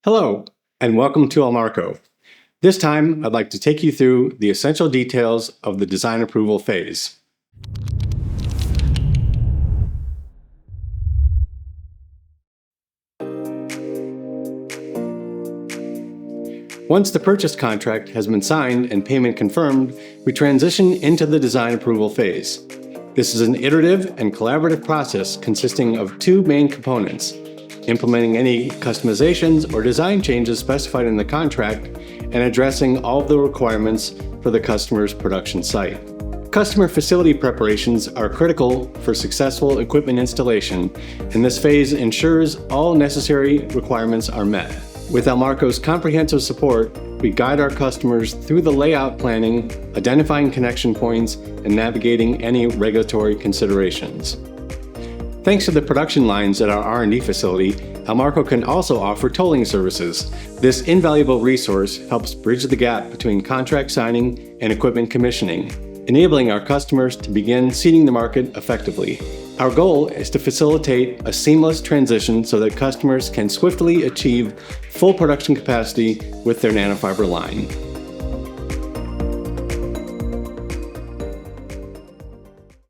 Hello, and welcome to Elmarco. This time, I'd like to take you through the essential details of the design approval phase. Once the purchase contract has been signed and payment confirmed, we transition into the design approval phase. This is an iterative and collaborative process consisting of two main components: implementing any customizations or design changes specified in the contract, and addressing all of the requirements for the customer's production site. Customer facility preparations are critical for successful equipment installation, and this phase ensures all necessary requirements are met. With Elmarco's comprehensive support, we guide our customers through the layout planning, identifying connection points, and navigating any regulatory considerations. Thanks to the production lines at our R&D facility, Elmarco can also offer tolling services. This invaluable resource helps bridge the gap between contract signing and equipment commissioning, enabling our customers to begin seeding the market effectively. Our goal is to facilitate a seamless transition so that customers can swiftly achieve full production capacity with their nanofiber line.